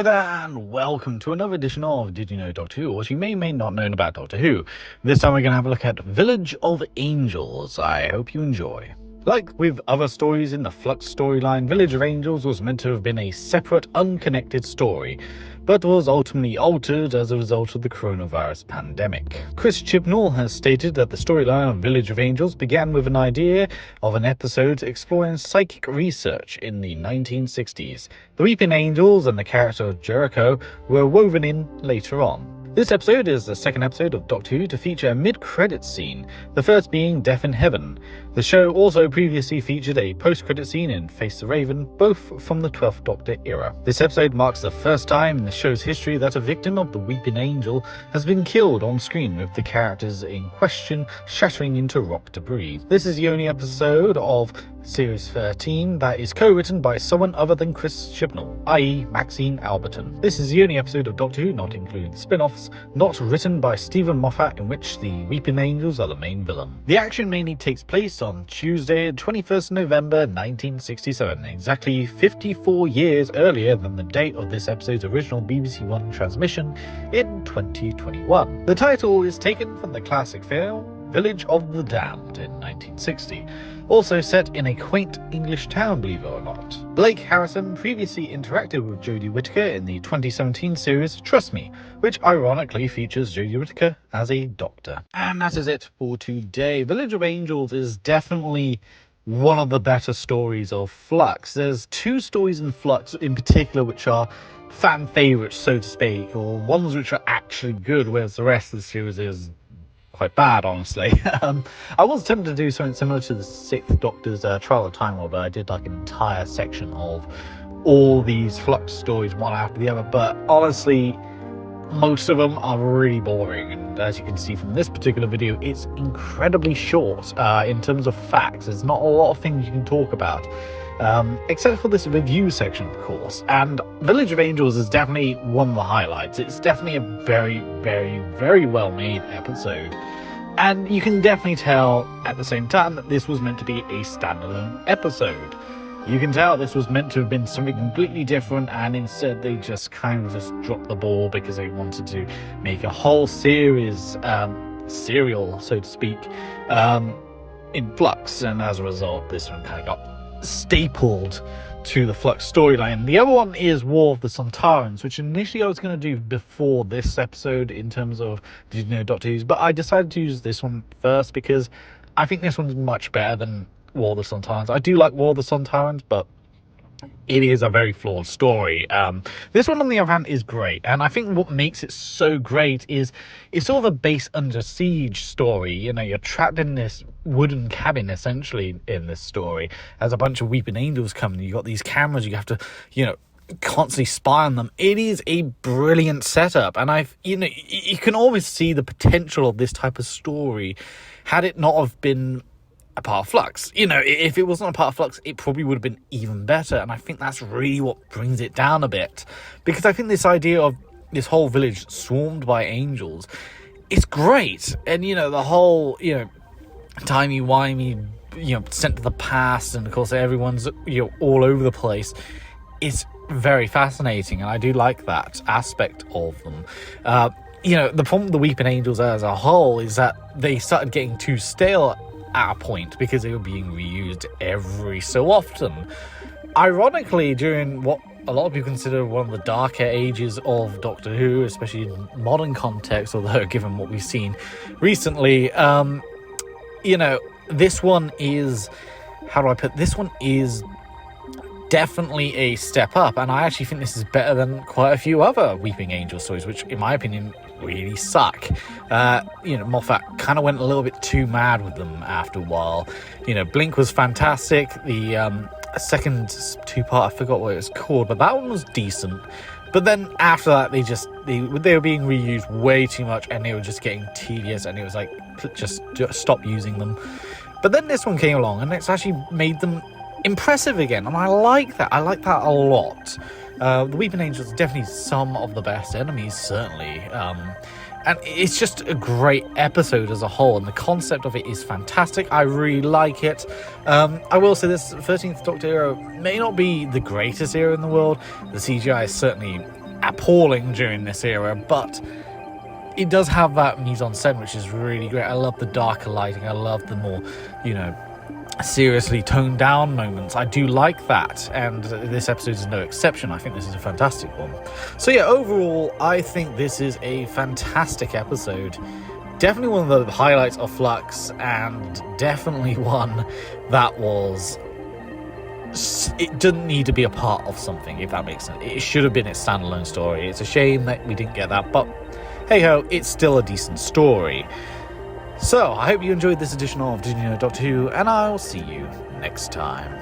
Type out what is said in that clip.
there, and welcome to another edition of Did You Know Doctor Who, or what you may or may not know about Doctor Who. This time we're going to have a look at Village of Angels. I hope you enjoy. Like with other stories in the Flux storyline, Village of Angels was meant to have been a separate, unconnected story, but was ultimately altered as a result of the coronavirus pandemic. Chris Chibnall has stated that the storyline of Village of Angels began with an idea of an episode exploring psychic research in the 1960s. The Weeping Angels and the character of Jericho were woven in later on. This episode is the second episode of Doctor Who to feature a mid-credits scene, the first being Death in Heaven. The show also previously featured a post-credit scene in Face the Raven, both from the 12th Doctor era. This episode marks the first time in the show's history that a victim of the Weeping Angel has been killed on screen, with the characters in question shattering into rock debris. This is the only episode of Series 13 that is co-written by someone other than Chris Chibnall, i.e. Maxine Alberton. This is the only episode of Doctor Who, not including spin-offs, not written by Stephen Moffat, in which the Weeping Angels are the main villain. The action mainly takes place on Tuesday, 21st November 1967, exactly 54 years earlier than the date of this episode's original BBC One transmission in 2021. The title is taken from the classic film Village of the Damned in 1960, also set in a quaint English town, believe it or not. Blake Harrison previously interacted with Jodie Whittaker in the 2017 series Trust Me, which ironically features Jodie Whittaker as a doctor. And that is it for today. Village of Angels is definitely one of the better stories of Flux. There's two stories in Flux in particular which are fan favourites, so to speak, or ones which are actually good, whereas the rest of the series is quite bad, honestly. I was tempted to do something similar to the 6th Doctor's Trial of Time Lord, but I did like an entire section of all these Flux stories one after the other, but honestly most of them are really boring, and as you can see from this particular video, it's incredibly short in terms of facts. There's not a lot of things you can talk about, except for this review section, of course. And Village of Angels is definitely one of the highlights. It's definitely a very, very, very well made episode, and you can definitely tell at the same time that this was meant to be a standalone episode. You can tell this was meant to have been something completely different, and instead they just kind of just dropped the ball because they wanted to make a whole series, serial, so to speak, in Flux, and as a result this one kind of got stapled to the Flux storyline. The other one is War of the Sontarans, which initially I was going to do before this episode in terms of Did You Know Doctor Who's, but I decided to use this one first because I think this one's much better than War of the Sontarans. I do like War of the Sontarans, but it is a very flawed story. This one, on the other hand, is great, and I think what makes it so great is it's sort of a base under siege story. You know, you're trapped in this wooden cabin, essentially, in this story, as a bunch of Weeping Angels come, and you got these cameras, you have to, you know, constantly spy on them. It is a brilliant setup, and you can always see the potential of this type of story had it not have been a part of Flux. You know, if it wasn't a part of Flux, it probably would have been even better, and I think that's really what brings it down a bit, because I think this idea of this whole village swarmed by angels, it's great, and you know, the whole, you know, timey-wimey, you know, sent to the past, and of course everyone's, you know, all over the place, is very fascinating, and I do like that aspect of them. You know, the problem with the Weeping Angels as a whole is that they started getting too stale at a point because they were being reused every so often. Ironically, during what a lot of people consider one of the darker ages of Doctor Who, especially in modern context, although given what we've seen recently, you know, this one is, how do I put, this one is definitely a step up, and I actually think this is better than quite a few other Weeping Angel stories, which in my opinion really suck. You know, Moffat kind of went a little bit too mad with them after a while. You know, Blink was fantastic. The second two-part, I forgot what it was called, but that one was decent. But then after that, they were being reused way too much, and they were just getting tedious, and it was like, just stop using them. But then this one came along, and it's actually made them impressive again, and I like that. I like that a lot. The Weeping Angels are definitely some of the best enemies, certainly. And it's just a great episode as a whole, and the concept of it is fantastic. I really like it. I will say this 13th Doctor era may not be the greatest era in the world. The CGI is certainly appalling during this era, but it does have that mise en scène which is really great. I love the darker lighting, I love the more, seriously toned down moments. I do like that, and this episode is no exception. I think this is a fantastic one. So yeah, overall I think this is a fantastic episode. Definitely one of the highlights of Flux, and definitely one that was... it didn't need to be a part of something, if that makes sense. It should have been its standalone story. It's a shame that we didn't get that, but hey ho, it's still a decent story. So I hope you enjoyed this edition of Did You Know Doctor Who, and I'll see you next time.